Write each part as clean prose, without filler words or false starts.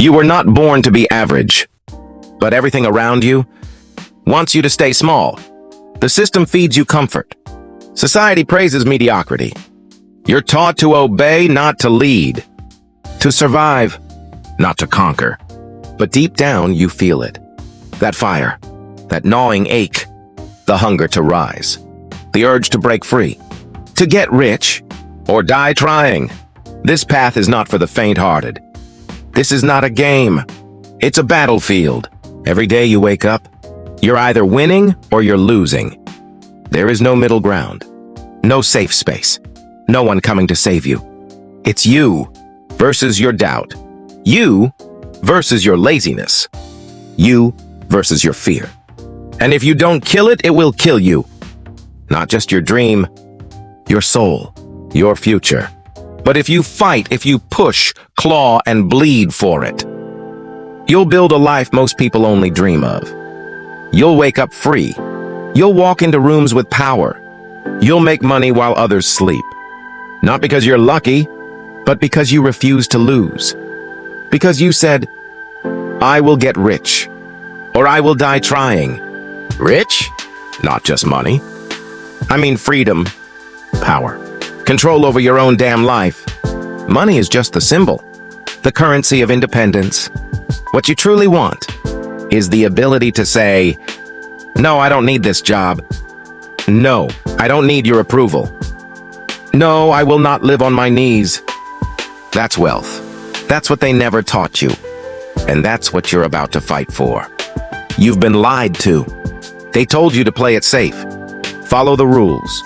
You were not born to be average, but everything around you wants you to stay small. The system feeds you comfort. Society praises mediocrity. You're taught to obey, not to lead. To survive, not to conquer. But deep down, you feel it. That fire, that gnawing ache, the hunger to rise, the urge to break free, to get rich or die trying. This path is not for the faint-hearted. This is not a game. It's a battlefield. Every day you wake up, you're either winning or you're losing. There is no middle ground, no safe space, no one coming to save you. It's you versus your doubt, you versus your laziness, you versus your fear. And if you don't kill it, it will kill you. Not just your dream, your soul, your future. But if you fight, if you push, claw, and bleed for it, you'll build a life most people only dream of. You'll wake up free. You'll walk into rooms with power. You'll make money while others sleep. Not because you're lucky, but because you refuse to lose. Because you said, I will get rich, or I will die trying. Rich? Not just money. I mean freedom, power, control over your own damn life. Money is just the symbol, the currency of independence. What you truly want is the ability to say, no, I don't need this job. No, I don't need your approval. No, I will not live on my knees. That's wealth. That's what they never taught you. And that's what you're about to fight for. You've been lied to. They told you to play it safe. Follow the rules.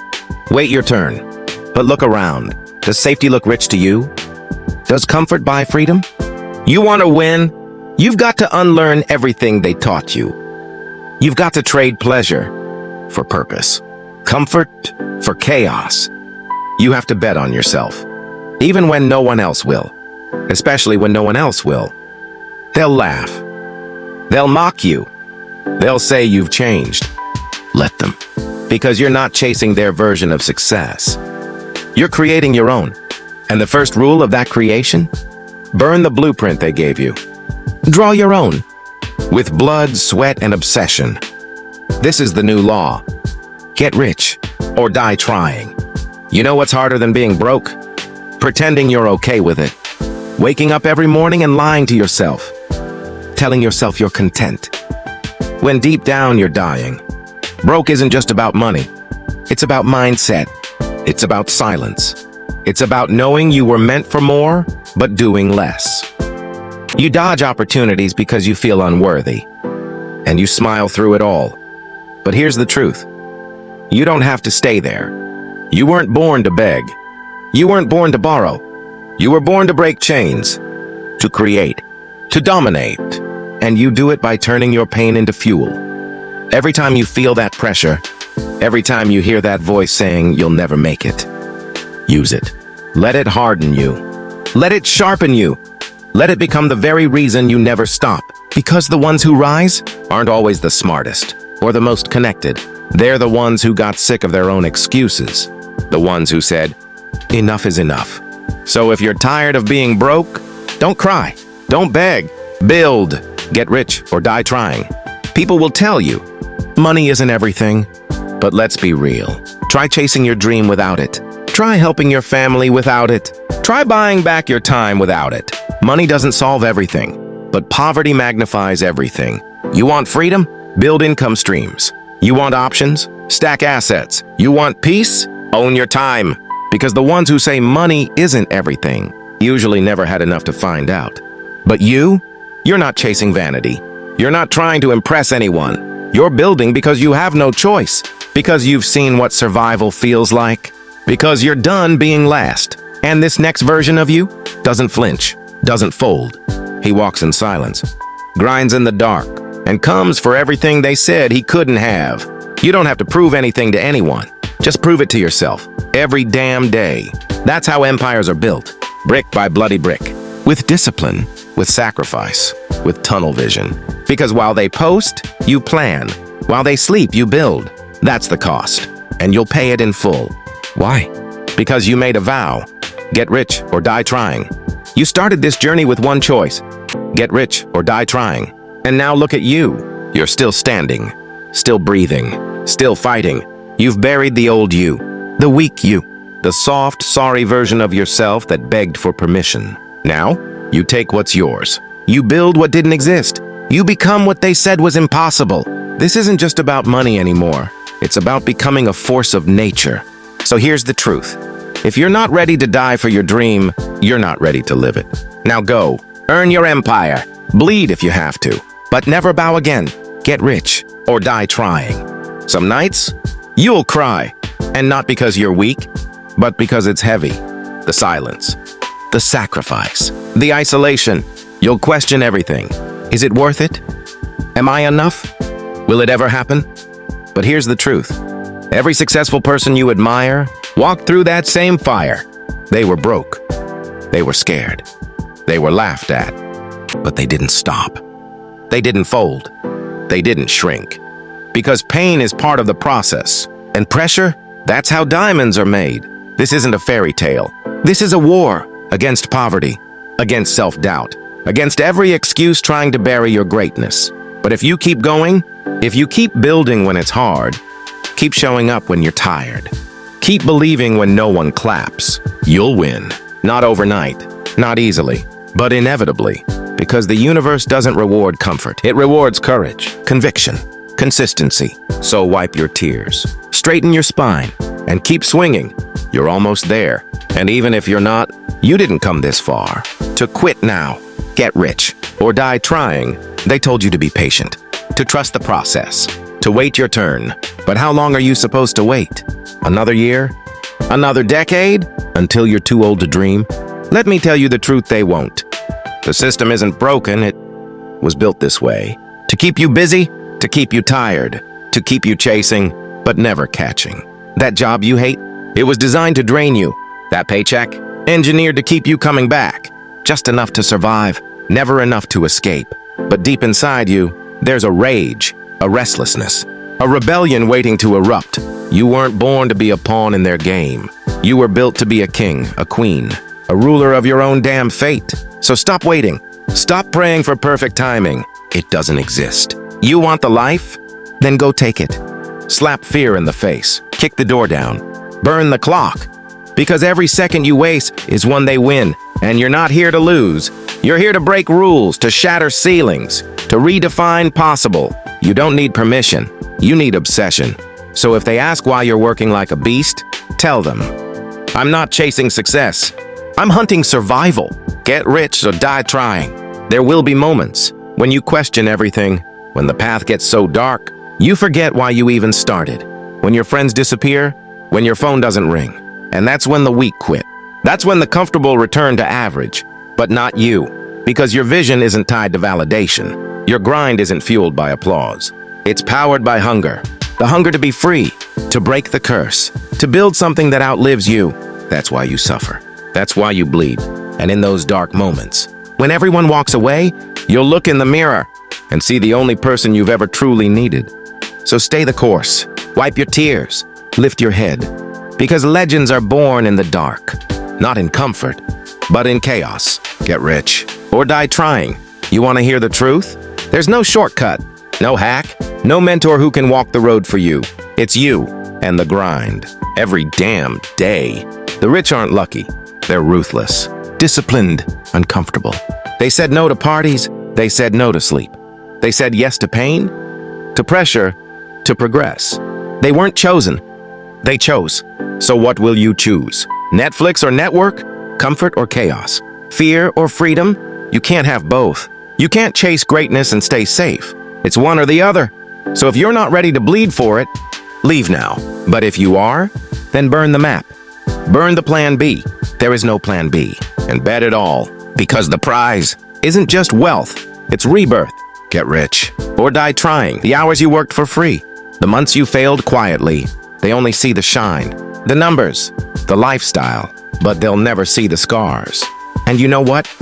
Wait your turn. But look around. Does safety look rich to you? Does comfort buy freedom? You want to win? You've got to unlearn everything they taught you. You've got to trade pleasure for purpose, comfort for chaos. You have to bet on yourself, even when no one else will, especially when no one else will. They'll laugh. They'll mock you. They'll say you've changed. Let them, because you're not chasing their version of success. You're creating your own. And the first rule of that creation? Burn the blueprint they gave you. Draw your own, with blood, sweat, and obsession. This is the new law. Get rich, or die trying. You know what's harder than being broke? Pretending you're okay with it. Waking up every morning and lying to yourself. Telling yourself you're content. When deep down you're dying. Broke isn't just about money. It's about mindset. It's about silence. It's about knowing you were meant for more, but doing less. You dodge opportunities because you feel unworthy, and you smile through it all. But here's the truth. You don't have to stay there. You weren't born to beg. You weren't born to borrow. You were born to break chains, to create, to dominate, and you do it by turning your pain into fuel. Every time you feel that pressure, every time you hear that voice saying you'll never make it, use it. Let it harden you. Let it sharpen you. Let it become the very reason you never stop. Because the ones who rise aren't always the smartest or the most connected. They're the ones who got sick of their own excuses. The ones who said, enough is enough. So if you're tired of being broke, don't cry. Don't beg. Build. Get rich or die trying. People will tell you, money isn't everything. But let's be real. Try chasing your dream without it. Try helping your family without it. Try buying back your time without it. Money doesn't solve everything, but poverty magnifies everything. You want freedom? Build income streams. You want options? Stack assets. You want peace? Own your time. Because the ones who say money isn't everything usually never had enough to find out. But you're not chasing vanity. You're not trying to impress anyone. You're building because you have no choice. Because you've seen what survival feels like. Because you're done being last. And this next version of you doesn't flinch, doesn't fold. He walks in silence, grinds in the dark, and comes for everything they said he couldn't have. You don't have to prove anything to anyone. Just prove it to yourself, every damn day. That's how empires are built, brick by bloody brick. With discipline, with sacrifice, with tunnel vision. Because while they post, you plan. While they sleep, you build. That's the cost, and you'll pay it in full. Why? Because you made a vow. Get rich or die trying. You started this journey with one choice. Get rich or die trying. And now look at you. You're still standing, still breathing, still fighting. You've buried the old you, the weak you, the soft, sorry version of yourself that begged for permission. Now, you take what's yours. You build what didn't exist. You become what they said was impossible. This isn't just about money anymore. It's about becoming a force of nature. So here's the truth. If you're not ready to die for your dream, you're not ready to live it. Now go, earn your empire, bleed if you have to, but never bow again. Get rich or die trying. Some nights, you'll cry, and not because you're weak, but because it's heavy. The silence, the sacrifice, the isolation. You'll question everything. Is it worth it? Am I enough? Will it ever happen? But here's the truth. Every successful person you admire walked through that same fire. They were broke. They were scared. They were laughed at. But they didn't stop. They didn't fold. They didn't shrink. Because pain is part of the process. And pressure, that's how diamonds are made. This isn't a fairy tale. This is a war against poverty, against self-doubt, against every excuse trying to bury your greatness. But if you keep going, if you keep building when it's hard, keep showing up when you're tired, keep believing when no one claps, you'll win. Not overnight, not easily, but inevitably. Because the universe doesn't reward comfort. It rewards courage, conviction, consistency. So wipe your tears, straighten your spine, and keep swinging. You're almost there. And even if you're not, you didn't come this far. To quit now, get rich, or die trying, they told you to be patient, to trust the process, to wait your turn. But how long are you supposed to wait? Another year? Another decade? Until you're too old to dream? Let me tell you the truth, they won't. The system isn't broken, it was built this way. To keep you busy, to keep you tired, to keep you chasing, but never catching. That job you hate, it was designed to drain you. That paycheck, engineered to keep you coming back. Just enough to survive, never enough to escape. But deep inside you, there's a rage, a restlessness, a rebellion waiting to erupt. You weren't born to be a pawn in their game. You were built to be a king, a queen, a ruler of your own damn fate. So stop waiting. Stop praying for perfect timing. It doesn't exist. You want the life? Then go take it. Slap fear in the face. Kick the door down. Burn the clock. Because every second you waste is one they win. And you're not here to lose. You're here to break rules, to shatter ceilings, to redefine possible. You don't need permission. You need obsession. So if they ask why you're working like a beast, tell them, I'm not chasing success. I'm hunting survival. Get rich or die trying. There will be moments when you question everything, when the path gets so dark, you forget why you even started. When your friends disappear, when your phone doesn't ring. And that's when the weak quit. That's when the comfortable return to average. But not you, because your vision isn't tied to validation. Your grind isn't fueled by applause. It's powered by hunger. The hunger to be free, to break the curse, to build something that outlives you. That's why you suffer. That's why you bleed. And in those dark moments, when everyone walks away, you'll look in the mirror and see the only person you've ever truly needed. So stay the course, wipe your tears, lift your head, because legends are born in the dark, not in comfort, but in chaos. Get rich or die trying. You want to hear the truth? There's no shortcut, no hack, no mentor who can walk the road for you. It's you and the grind. Every damn day. The rich aren't lucky. They're ruthless, disciplined, uncomfortable. They said no to parties. They said no to sleep. They said yes to pain, to pressure, to progress. They weren't chosen. They chose. So what will you choose? Netflix or network? Comfort or chaos? Fear or freedom? You can't have both. You can't chase greatness and stay safe. It's one or the other. So if you're not ready to bleed for it, leave now. But if you are, then burn the map. Burn the plan B. There is no plan B. And bet it all. Because the prize isn't just wealth, it's rebirth. Get rich or die trying. The hours you worked for free. The months you failed quietly. They only see the shine, the numbers, the lifestyle, but they'll never see the scars. And you know what?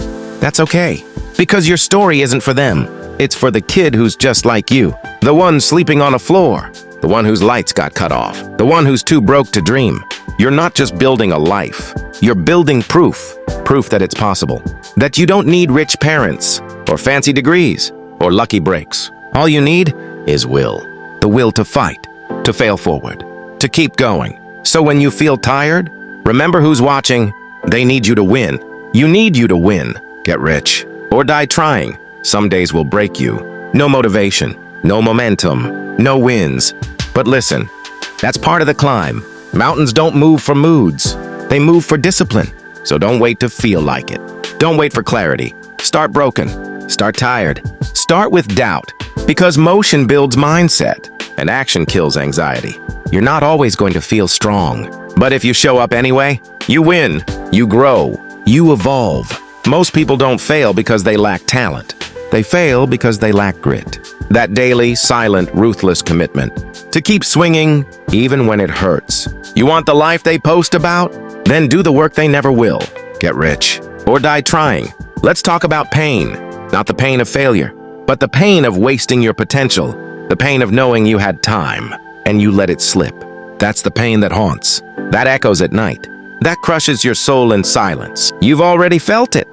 That's okay. Because your story isn't for them. It's for the kid who's just like you. The one sleeping on a floor. The one whose lights got cut off. The one who's too broke to dream. You're not just building a life. You're building proof. Proof that it's possible. That you don't need rich parents. or fancy degrees, or lucky breaks. All you need is will. The will to fight, to fail forward, to keep going. So when you feel tired, remember who's watching. They need you to win. You need you to win. Get rich or die trying. Some days will break you. No motivation, no momentum, no wins. But listen, that's part of the climb. Mountains don't move for moods. They move for discipline. So don't wait to feel like it. Don't wait for clarity. Start broken. Start tired. Start with doubt. Because motion builds mindset, and action kills anxiety. You're not always going to feel strong. But if you show up anyway, you win. You grow. You evolve. Most people don't fail because they lack talent. They fail because they lack grit. That daily, silent, ruthless commitment to keep swinging even when it hurts. You want the life they post about? Then do the work they never will. Get rich or die trying. Let's talk about pain. Not the pain of failure, but the pain of wasting your potential. The pain of knowing you had time and you let it slip. That's the pain that haunts. That echoes at night. That crushes your soul in silence. You've already felt it.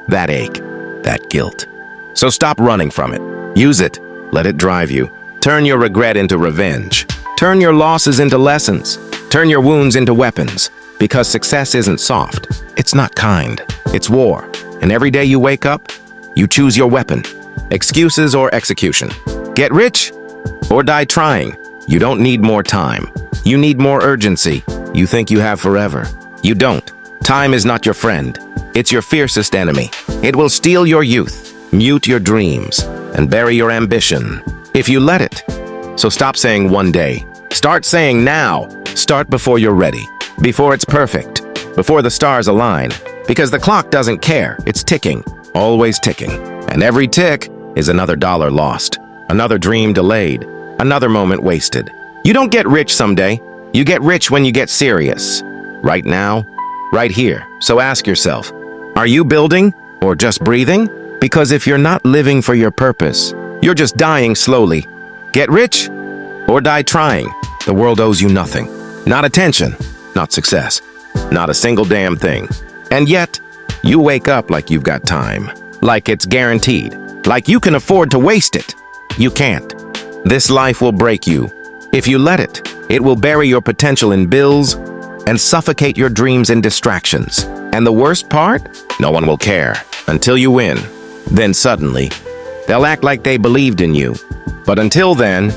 That ache, that guilt. So stop running from it. Use it. Let it drive you. Turn your regret into revenge. Turn your losses into lessons. Turn your wounds into weapons. Because success isn't soft. It's not kind. It's war. And every day you wake up, you choose your weapon. Excuses or execution. Get rich or die trying. You don't need more time. You need more urgency. You think you have forever. You don't. Time is not your friend. It's your fiercest enemy. It will steal your youth, mute your dreams, and bury your ambition if you let it. So stop saying one day. Start saying now. Start before you're ready. Before it's perfect. Before the stars align. Because the clock doesn't care. It's ticking. Always ticking. And every tick is another dollar lost. Another dream delayed. Another moment wasted. You don't get rich someday. You get rich when you get serious. Right now, right here. So ask yourself, are you building or just breathing? Because if you're not living for your purpose, you're just dying slowly. Get rich or die trying. The world owes you nothing. Not attention, not success, not a single damn thing. And yet, you wake up like you've got time. Like it's guaranteed. Like you can afford to waste it. You can't. This life will break you. If you let it, it will bury your potential in bills and suffocate your dreams in distractions. And the worst part? No one will care until you win. Then suddenly, they'll act like they believed in you. But until then,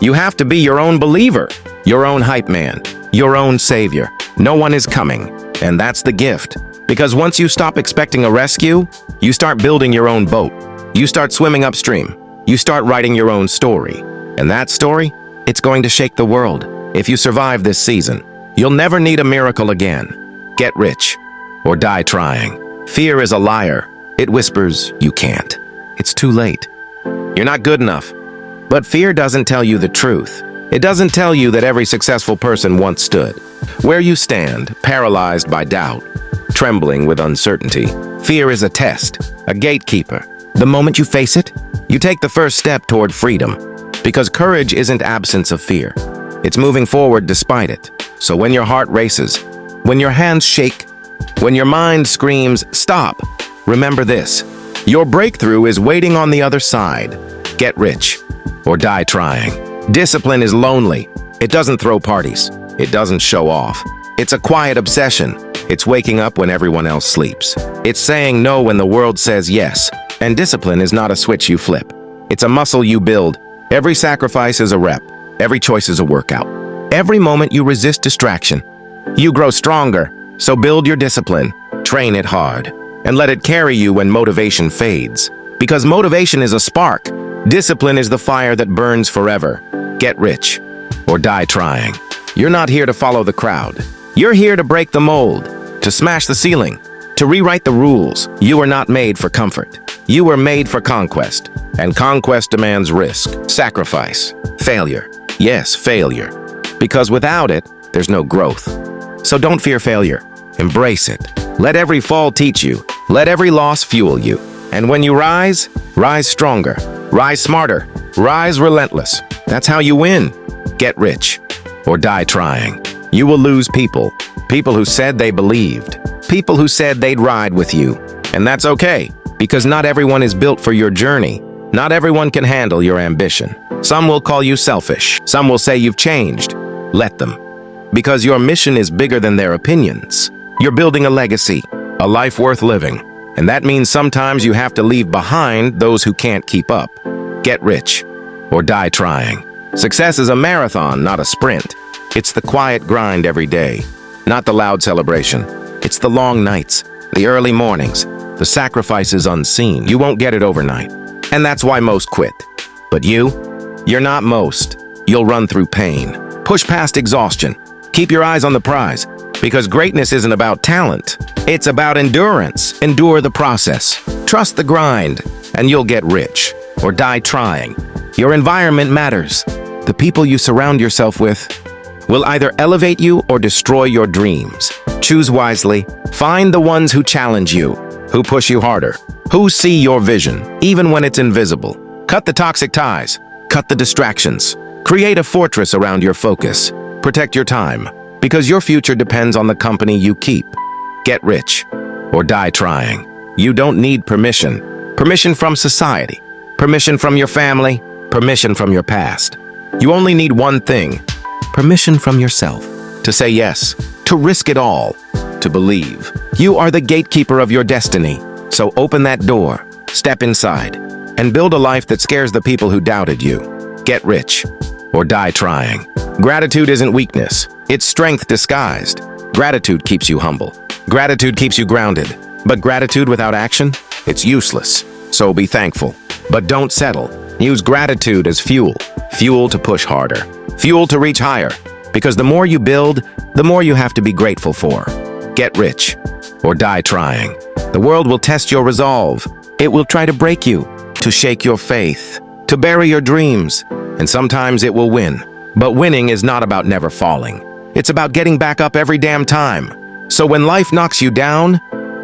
you have to be your own believer, your own hype man, your own savior. No one is coming. And that's the gift. Because once you stop expecting a rescue, you start building your own boat. You start swimming upstream. You start writing your own story. And that story? It's going to shake the world. If you survive this season, you'll never need a miracle again. Get rich or die trying. Fear is a liar. It whispers, you can't. It's too late. You're not good enough. But fear doesn't tell you the truth. It doesn't tell you that every successful person once stood. Where you stand, paralyzed by doubt, trembling with uncertainty. Fear is a test, a gatekeeper. The moment you face it, you take the first step toward freedom. Because courage isn't absence of fear. It's moving forward despite it. So when your heart races, when your hands shake, when your mind screams, stop, remember this. Your breakthrough is waiting on the other side. Get rich or die trying. Discipline is lonely. It doesn't throw parties. It doesn't show off. It's a quiet obsession. It's waking up when everyone else sleeps. It's saying no when the world says yes. And discipline is not a switch you flip. It's a muscle you build. Every sacrifice is a rep. Every choice is a workout. Every moment you resist distraction, you grow stronger. So build your discipline, train it hard, and let it carry you when motivation fades. Because motivation is a spark. Discipline is the fire that burns forever. Get rich or die trying. You're not here to follow the crowd. You're here to break the mold, to smash the ceiling, to rewrite the rules. You were not made for comfort. You were made for conquest. And conquest demands risk, sacrifice, failure. Yes, failure. Because without it, there's no growth. So don't fear failure. Embrace it. Let every fall teach you. Let every loss fuel you. And when you rise, rise stronger. Rise smarter. Rise relentless. That's how you win. Get rich or die trying. You will lose people. People who said they believed. People who said they'd ride with you. And that's okay. Because not everyone is built for your journey. Not everyone can handle your ambition. Some will call you selfish. Some will say you've changed. Let them. Because your mission is bigger than their opinions. You're building a legacy, a life worth living. And that means sometimes you have to leave behind those who can't keep up. Get rich or die trying. Success is a marathon, not a sprint. It's the quiet grind every day, not the loud celebration. It's the long nights, the early mornings, the sacrifices unseen. You won't get it overnight. And that's why most quit. But you're not most. You'll run through pain. Push past exhaustion. Keep your eyes on the prize. Because greatness isn't about talent. It's about endurance. Endure the process. Trust the grind, and you'll get rich or die trying. Your environment matters. The people you surround yourself with will either elevate you or destroy your dreams. Choose wisely. Find the ones who challenge you, who push you harder, who see your vision, even when it's invisible. Cut the toxic ties. Cut the distractions. Create a fortress around your focus. Protect your time, because your future depends on the company you keep. Get rich or die trying. You don't need permission. Permission from society. Permission from your family. Permission from your past. You only need one thing. Permission from yourself. To say yes. To risk it all. To believe. You are the gatekeeper of your destiny. So open that door. Step inside. And build a life that scares the people who doubted you. Get rich or die trying. Gratitude isn't weakness. It's strength disguised. Gratitude keeps you humble. Gratitude keeps you grounded. But gratitude without action? It's useless. So be thankful. But don't settle. Use gratitude as fuel. Fuel to push harder. Fuel to reach higher. Because the more you build, the more you have to be grateful for. Get rich or die trying. The world will test your resolve. It will try to break you, to shake your faith, to bury your dreams. And sometimes it will win. But winning is not about never falling. It's about getting back up every damn time. So when life knocks you down,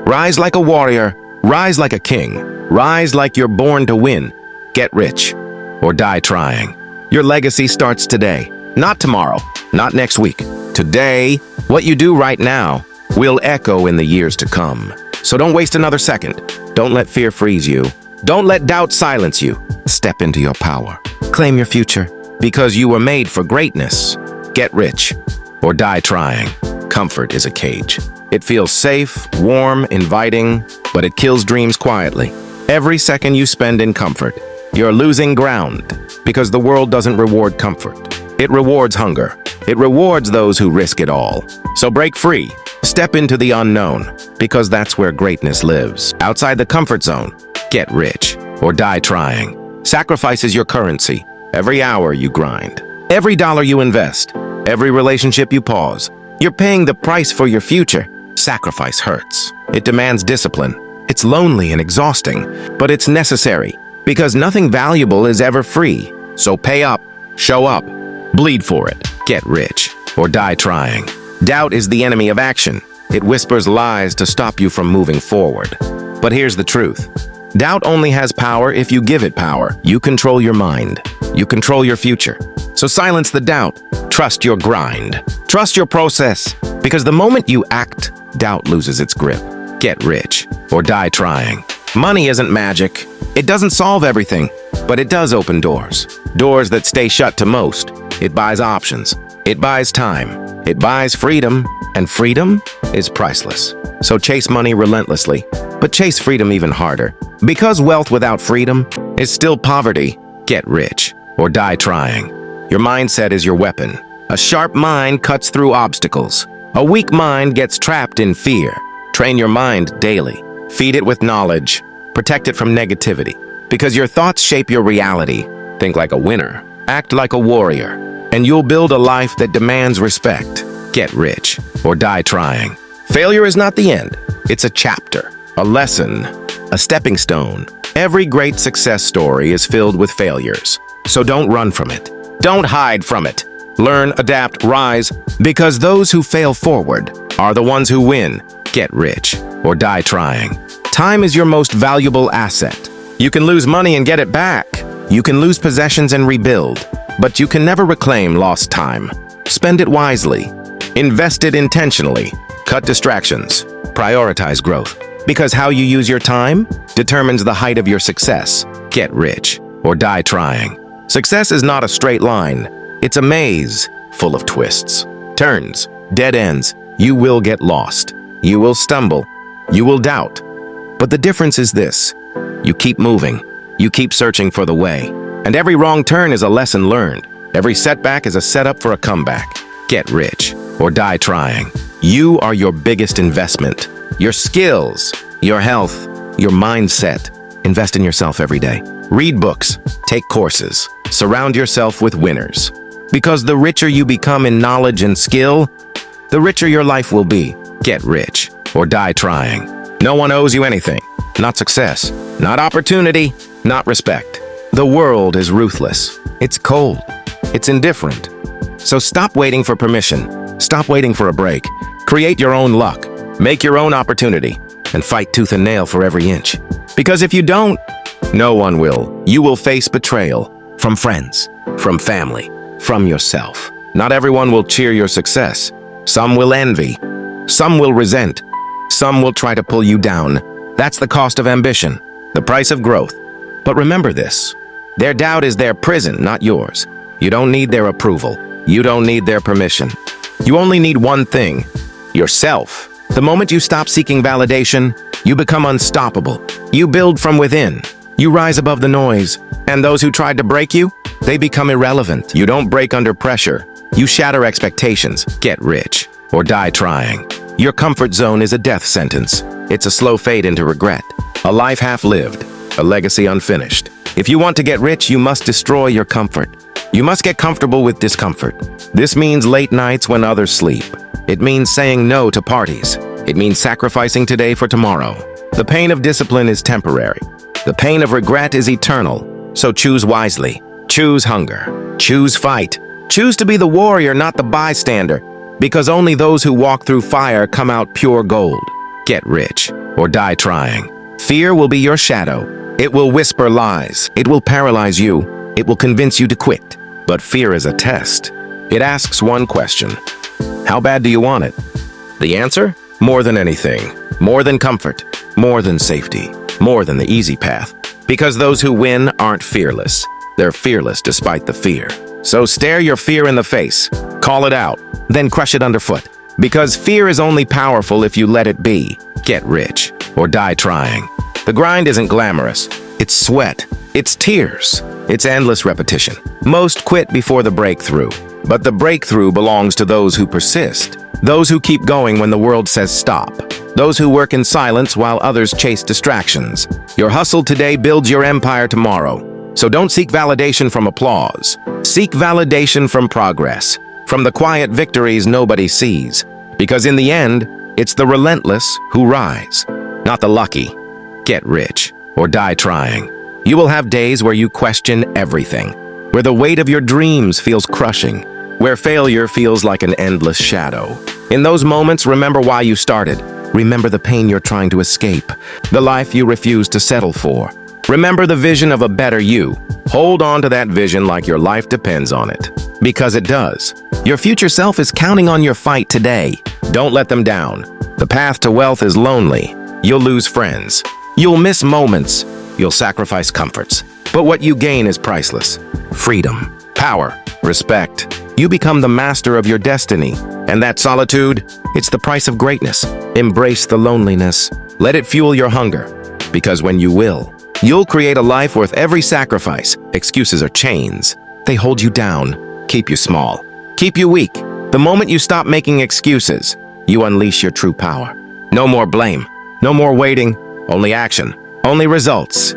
rise like a warrior, rise like a king, rise like you're born to win. Get rich or die trying. Your legacy starts today, not tomorrow, not next week. Today, what you do right now will echo in the years to come. So don't waste another second. Don't let fear freeze you. Don't let doubt silence you. Step into your power. Claim your future. Because you were made for greatness. Get rich or die trying. Comfort is a cage. It feels safe, warm, inviting, but it kills dreams quietly. Every second you spend in comfort, you're losing ground. Because the world doesn't reward comfort. It rewards hunger. It rewards those who risk it all. So break free. Step into the unknown. Because that's where greatness lives. Outside the comfort zone. Get rich or die trying. Sacrifice is your currency. Every hour you grind, every dollar you invest, every relationship you pause, you're paying the price for your future. Sacrifice hurts. It demands discipline. It's lonely and exhausting, but it's necessary because nothing valuable is ever free. So pay up, show up, bleed for it. Get rich or die trying. Doubt is the enemy of action. It whispers lies to stop you from moving forward. But here's the truth. Doubt only has power if you give it power. You control your mind. You control your future. So silence the doubt. Trust your grind. Trust your process. Because the moment you act, doubt loses its grip. Get rich or die trying. Money isn't magic. It doesn't solve everything, but it does open doors. Doors that stay shut to most. It buys options. It buys time. It buys freedom. And freedom is priceless. So chase money relentlessly, but chase freedom even harder. Because wealth without freedom is still poverty. Get rich or die trying. Your mindset is your weapon. A sharp mind cuts through obstacles. A weak mind gets trapped in fear. Train your mind daily. Feed it with knowledge. Protect it from negativity. Because your thoughts shape your reality. Think like a winner. Act like a warrior. And you'll build a life that demands respect. Get rich or die trying. Failure is not the end. It's a chapter, a lesson, a stepping stone. Every great success story is filled with failures. So don't run from it. Don't hide from it. Learn, adapt, rise, because those who fail forward are the ones who win. Get rich or die trying. Time is your most valuable asset. You can lose money and get it back. You can lose possessions and rebuild, but you can never reclaim lost time. Spend it wisely. Invest it intentionally. Cut distractions. Prioritize growth. Because how you use your time determines the height of your success. Get rich or die trying. Success is not a straight line. It's a maze full of twists, turns, dead ends. You will get lost. You will stumble. You will doubt. But the difference is this. You keep moving. You keep searching for the way. And every wrong turn is a lesson learned. Every setback is a setup for a comeback. Get rich or die trying. You are your biggest investment. Your skills, your health, your mindset. Invest in yourself every day. Read books, take courses, surround yourself with winners. Because the richer you become in knowledge and skill, the richer your life will be. Get rich or die trying. No one owes you anything. Not success, not opportunity, not respect. The world is ruthless. It's cold. It's indifferent. So stop waiting for permission. Stop waiting for a break. Create your own luck. Make your own opportunity. And fight tooth and nail for every inch. Because if you don't, no one will. You will face betrayal from friends, from family, from yourself. Not everyone will cheer your success. Some will envy. Some will resent. Some will try to pull you down. That's the cost of ambition, the price of growth. But remember this. Their doubt is their prison, not yours. You don't need their approval. You don't need their permission. You only need one thing, yourself. The moment you stop seeking validation, you become unstoppable. You build from within. You rise above the noise. And those who tried to break you, they become irrelevant. You don't break under pressure. You shatter expectations. Get rich or die trying. Your comfort zone is a death sentence. It's a slow fade into regret. A life half-lived. A legacy unfinished. If you want to get rich, you must destroy your comfort. You must get comfortable with discomfort. This means late nights when others sleep. It means saying no to parties. It means sacrificing today for tomorrow. The pain of discipline is temporary. The pain of regret is eternal. So choose wisely. Choose hunger. Choose fight. Choose to be the warrior, not the bystander. Because only those who walk through fire come out pure gold. Get rich or die trying. Fear will be your shadow. It will whisper lies. It will paralyze you. It will convince you to quit. But fear is a test. It asks one question. How bad do you want it? The answer? More than anything. More than comfort. More than safety. More than the easy path. Because those who win aren't fearless. They're fearless despite the fear. So stare your fear in the face. Call it out. Then crush it underfoot. Because fear is only powerful if you let it be. Get rich or die trying. The grind isn't glamorous. It's sweat. It's tears. It's endless repetition. Most quit before the breakthrough. But the breakthrough belongs to those who persist. Those who keep going when the world says stop. Those who work in silence while others chase distractions. Your hustle today builds your empire tomorrow. So don't seek validation from applause. Seek validation from progress. From the quiet victories nobody sees. Because in the end, it's the relentless who rise, not the lucky. Get rich or die trying. You will have days where you question everything, where the weight of your dreams feels crushing, where failure feels like an endless shadow. In those moments, remember why you started. Remember the pain you're trying to escape, the life you refuse to settle for. Remember the vision of a better you. Hold on to that vision like your life depends on it. Because it does. Your future self is counting on your fight today. Don't let them down. The path to wealth is lonely. You'll lose friends. You'll miss moments. You'll sacrifice comforts. But what you gain is priceless. Freedom, power, respect. You become the master of your destiny. And that solitude, it's the price of greatness. Embrace the loneliness. Let it fuel your hunger. Because when you will, you'll create a life worth every sacrifice. Excuses are chains. They hold you down, keep you small, keep you weak. The moment you stop making excuses, you unleash your true power. No more blame, no more waiting, only action, only results.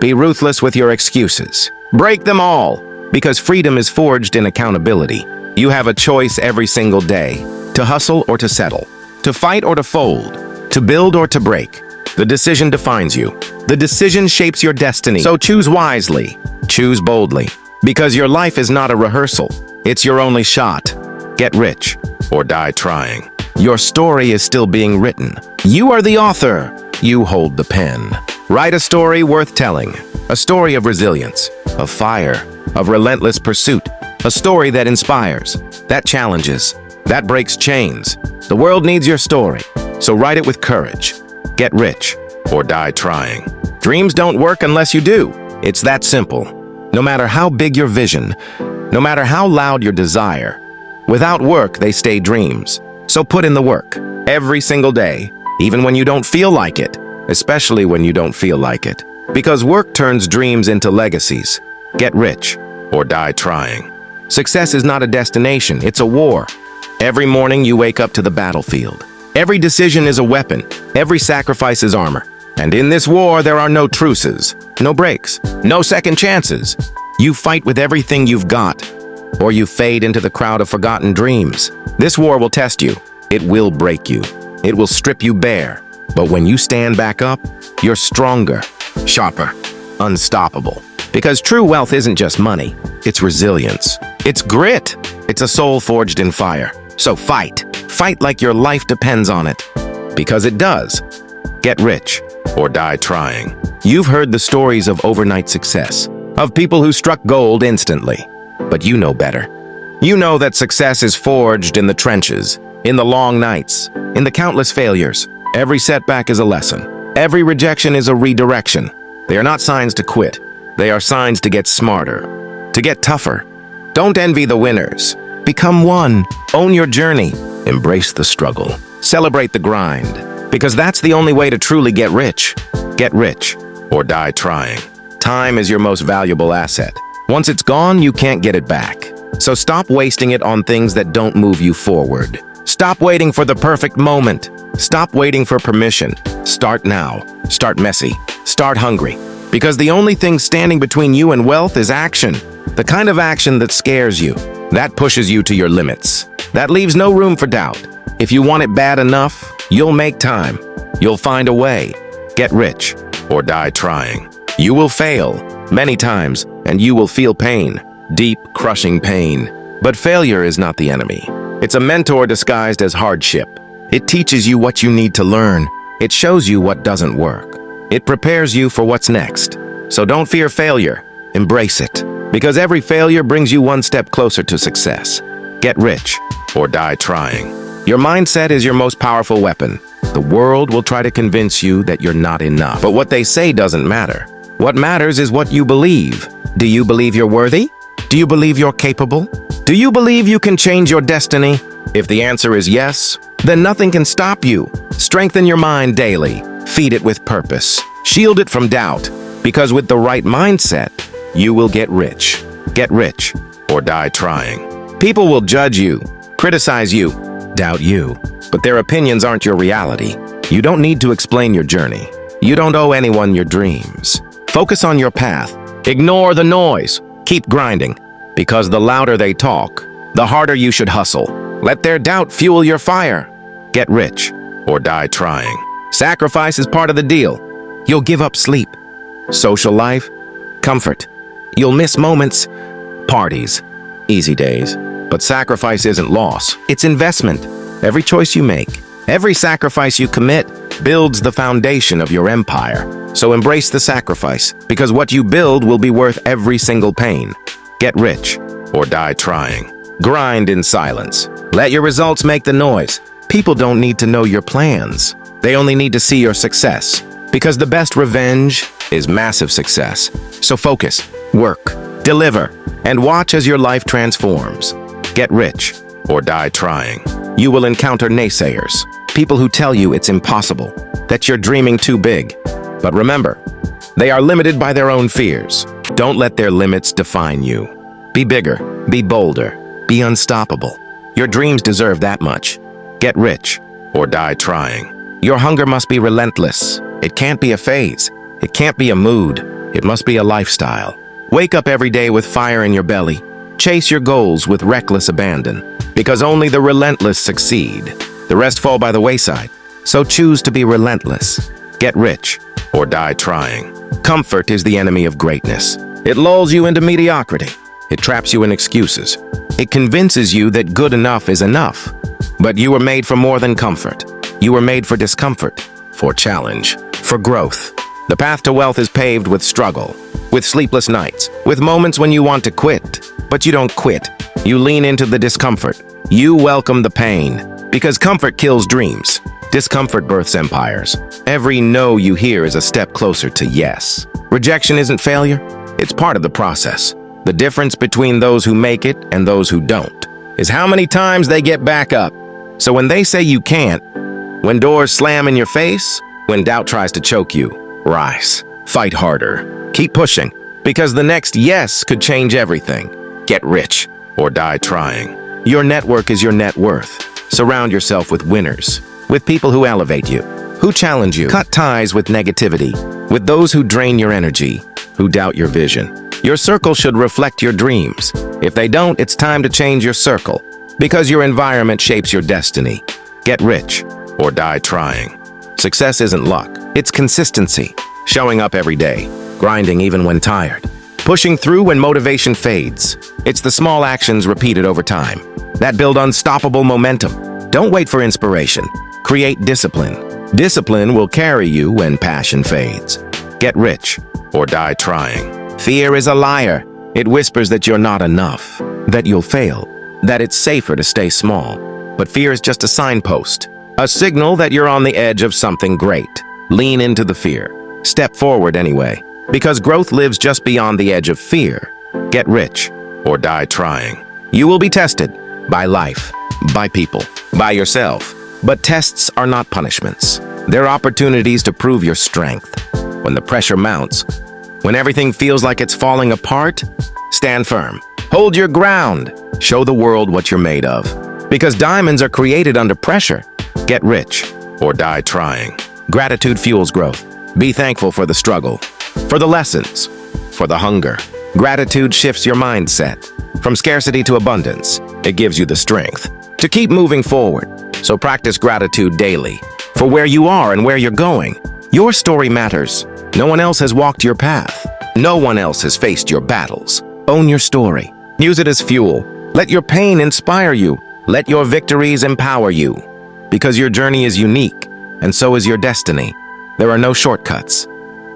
Be ruthless with your excuses. Break them all, because freedom is forged in accountability. You have a choice every single day, to hustle or to settle, to fight or to fold, to build or to break. The decision defines you. The decision shapes your destiny. So choose wisely, choose boldly, because your life is not a rehearsal. It's your only shot. Get rich or die trying. Your story is still being written. You are the author. You hold the pen. Write a story worth telling. A story of resilience, of fire, of relentless pursuit. A story that inspires, that challenges, that breaks chains. The world needs your story, so write it with courage. Get rich or die trying. Dreams don't work unless you do. It's that simple. No matter how big your vision, no matter how loud your desire, without work, they stay dreams. So put in the work every single day, even when you don't feel like it, especially when you don't feel like it. Because work turns dreams into legacies. Get rich or die trying. Success is not a destination, it's a war. Every morning you wake up to the battlefield. Every decision is a weapon. Every sacrifice is armor. And in this war, there are no truces, no breaks, no second chances. You fight with everything you've got, or you fade into the crowd of forgotten dreams. This war will test you. It will break you. It will strip you bare. But when you stand back up, you're stronger, sharper, unstoppable. Because true wealth isn't just money. It's resilience. It's grit. It's a soul forged in fire. So fight. Fight like your life depends on it. Because it does. Get rich or die trying. You've heard the stories of overnight success, of people who struck gold instantly. But you know better. You know that success is forged in the trenches, in the long nights, in the countless failures. Every setback is a lesson. Every rejection is a redirection. They are not signs to quit. They are signs to get smarter, to get tougher. Don't envy the winners. Become one. Own your journey. Embrace the struggle. Celebrate the grind. Because that's the only way to truly get rich. Get rich or die trying. Time is your most valuable asset. Once it's gone, you can't get it back. So stop wasting it on things that don't move you forward. Stop waiting for the perfect moment. Stop waiting for permission. Start now. Start messy. Start hungry. Because the only thing standing between you and wealth is action. The kind of action that scares you. That pushes you to your limits. That leaves no room for doubt. If you want it bad enough, you'll make time. You'll find a way. Get rich or die trying. You will fail many times, and you will feel pain. Deep, crushing pain. But failure is not the enemy. It's a mentor disguised as hardship. It teaches you what you need to learn. It shows you what doesn't work. It prepares you for what's next. So don't fear failure. Embrace it. Because every failure brings you one step closer to success. Get rich or die trying. Your mindset is your most powerful weapon. The world will try to convince you that you're not enough. But what they say doesn't matter. What matters is what you believe. Do you believe you're worthy? Do you believe you're capable? Do you believe you can change your destiny? If the answer is yes, then nothing can stop you. Strengthen your mind daily. Feed it with purpose. Shield it from doubt. Because with the right mindset, you will get rich. Get rich or die trying. People will judge you, criticize you, doubt you. But their opinions aren't your reality. You don't need to explain your journey. You don't owe anyone your dreams. Focus on your path. Ignore the noise. Keep grinding. Because the louder they talk, the harder you should hustle. Let their doubt fuel your fire. Get rich or die trying. Sacrifice is part of the deal. You'll give up sleep, social life, comfort. You'll miss moments, parties, easy days. But sacrifice isn't loss. It's investment. Every choice you make, every sacrifice you commit, builds the foundation of your empire. So embrace the sacrifice, because what you build will be worth every single pain. Get rich or die trying. Grind in silence. Let your results make the noise. People don't need to know your plans. They only need to see your success. Because the best revenge is massive success. So focus, work, deliver, and watch as your life transforms. Get rich or die trying. You will encounter naysayers, people who tell you it's impossible, that you're dreaming too big. But remember, they are limited by their own fears. Don't let their limits define you. Be bigger, be bolder, be unstoppable. Your dreams deserve that much. Get rich or die trying. Your hunger must be relentless. It can't be a phase. It can't be a mood. It must be a lifestyle. Wake up every day with fire in your belly. Chase your goals with reckless abandon. Because only the relentless succeed. The rest fall by the wayside. So choose to be relentless. Get rich or die trying. Comfort is the enemy of greatness. It lulls you into mediocrity. It traps you in excuses. It convinces you that good enough is enough. But you were made for more than comfort. You were made for discomfort, for challenge, for growth. The path to wealth is paved with struggle, with sleepless nights, with moments when you want to quit. But you don't quit. You lean into the discomfort. You welcome the pain. Because comfort kills dreams. Discomfort births empires. Every no you hear is a step closer to yes. Rejection isn't failure, it's part of the process. The difference between those who make it and those who don't is how many times they get back up. So when they say you can't, when doors slam in your face, when doubt tries to choke you, rise, fight harder, keep pushing, because the next yes could change everything. Get rich or die trying. Your network is your net worth. Surround yourself with winners, with people who elevate you, who challenge you. Cut ties with negativity, with those who drain your energy, who doubt your vision. Your circle should reflect your dreams. If they don't, it's time to change your circle, because your environment shapes your destiny. Get rich or die trying. Success isn't luck, it's consistency. Showing up every day, grinding even when tired, pushing through when motivation fades. It's the small actions repeated over time that build unstoppable momentum. Don't wait for inspiration. Create discipline. Discipline will carry you when passion fades. Get rich or die trying. Fear is a liar. It whispers that you're not enough, that you'll fail, that it's safer to stay small. But fear is just a signpost, a signal that you're on the edge of something great. Lean into the fear. Step forward anyway, because growth lives just beyond the edge of fear. Get rich or die trying. You will be tested by life, by people, by yourself. But tests are not punishments. They're opportunities to prove your strength. When the pressure mounts, when everything feels like it's falling apart, stand firm. Hold your ground. Show the world what you're made of. Because diamonds are created under pressure. Get rich or die trying. Gratitude fuels growth. Be thankful for the struggle, for the lessons, for the hunger. Gratitude shifts your mindset. From scarcity to abundance, it gives you the strength to keep moving forward. So practice gratitude daily for where you are and where you're going. Your story matters. No one else has walked your path. No one else has faced your battles. Own your story. Use it as fuel. Let your pain inspire you. Let your victories empower you. Because your journey is unique, and so is your destiny. There are no shortcuts,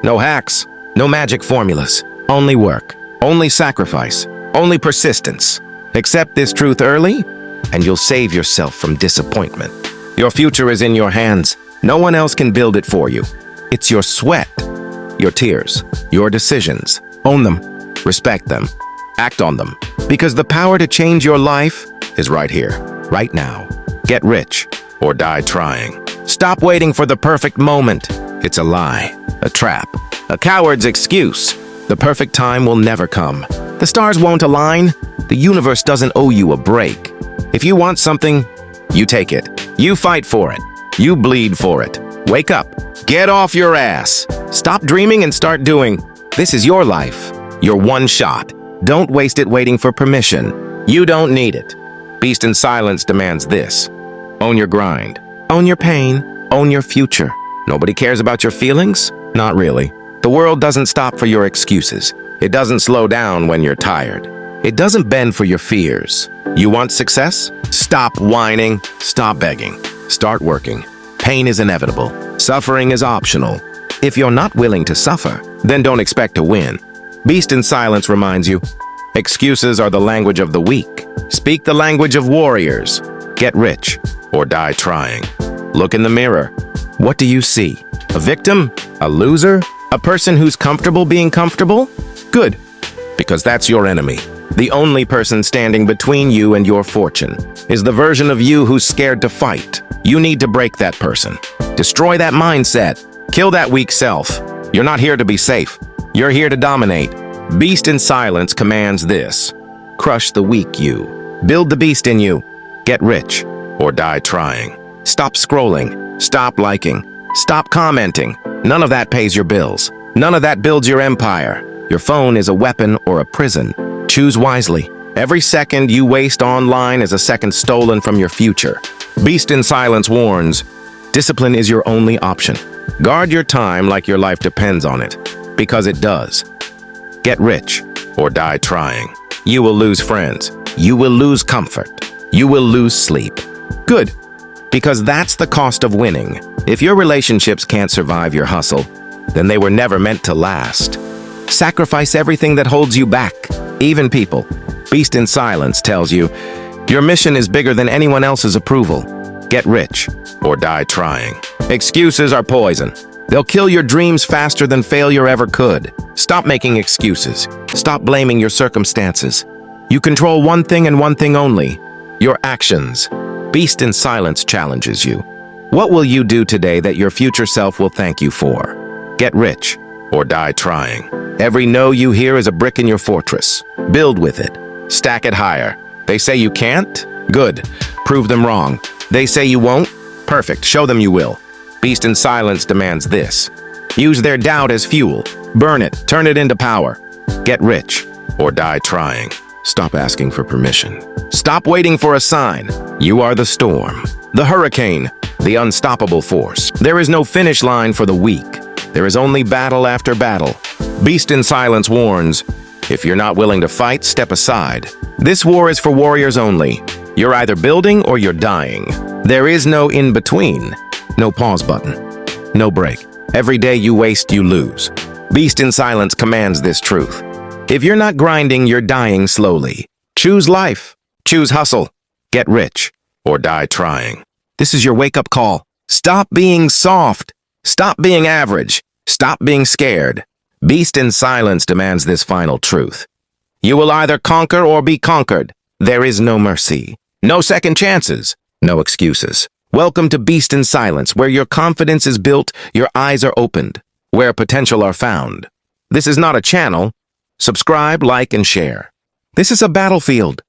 no hacks, no magic formulas. Only work, only sacrifice, only persistence. Accept this truth early, and you'll save yourself from disappointment. Your future is in your hands. No one else can build it for you. It's your sweat, your tears, your decisions. Own them, respect them, act on them. Because the power to change your life is right here, right now. Get rich or die trying. Stop waiting for the perfect moment. It's a lie, a trap, a coward's excuse. The perfect time will never come. The stars won't align. The universe doesn't owe you a break. If you want something, you take it. You fight for it. You bleed for it. Wake up. Get off your ass. Stop dreaming and start doing. This is your life. Your one shot. Don't waste it waiting for permission. You don't need it. Beast in Silence demands this. Own your grind. Own your pain. Own your future. Nobody cares about your feelings? Not really. The world doesn't stop for your excuses. It doesn't slow down when you're tired. It doesn't bend for your fears. You want success? Stop whining. Stop begging. Start working. Pain is inevitable. Suffering is optional. If you're not willing to suffer, then don't expect to win. Beast in Silence reminds you, excuses are the language of the weak. Speak the language of warriors. Get rich or die trying. Look in the mirror. What do you see? A victim? A loser? A person who's comfortable being comfortable? Good, because that's your enemy. The only person standing between you and your fortune is the version of you who's scared to fight. You need to break that person. Destroy that mindset. Kill that weak self. You're not here to be safe. You're here to dominate. Beast in Silence commands this. Crush the weak you. Build the beast in you. Get rich or die trying. Stop scrolling. Stop liking. Stop commenting. None of that pays your bills. None of that builds your empire. Your phone is a weapon or a prison. Choose wisely. Every second you waste online is a second stolen from your future. Beast in Silence warns, discipline is your only option. Guard your time like your life depends on it, because it does. Get rich or die trying. You will lose friends. You will lose comfort. You will lose sleep. Good, because that's the cost of winning. If your relationships can't survive your hustle, then they were never meant to last. Sacrifice everything that holds you back, even people. Beast in Silence tells you, your mission is bigger than anyone else's approval. Get rich or die trying. Excuses are poison. They'll kill your dreams faster than failure ever could. Stop making excuses. Stop blaming your circumstances. You control one thing and one thing only: your actions. Beast in Silence challenges you. What will you do today that your future self will thank you for? Get rich or die trying. Every no you hear is a brick in your fortress. Build with it. Stack it higher. They say you can't? Good. Prove them wrong. They say you won't? Perfect. Show them you will. Beast in Silence demands this. Use their doubt as fuel. Burn it. Turn it into power. Get rich or die trying. Stop asking for permission. Stop waiting for a sign. You are the storm, the hurricane, the unstoppable force. There is no finish line for the weak. There is only battle after battle. Beast in Silence warns, if you're not willing to fight, step aside. This war is for warriors only. You're either building or you're dying. There is no in-between. No pause button. No break. Every day you waste, you lose. Beast in Silence commands this truth. If you're not grinding, you're dying slowly. Choose life. Choose hustle. Get rich or die trying. This is your wake-up call. Stop being soft. Stop being average. Stop being scared. Beast in Silence demands this final truth. You will either conquer or be conquered. There is no mercy. No second chances. No excuses. Welcome to Beast in Silence, where your confidence is built, your eyes are opened, where potential are found. This is not a channel. Subscribe, like, and share. This is a battlefield.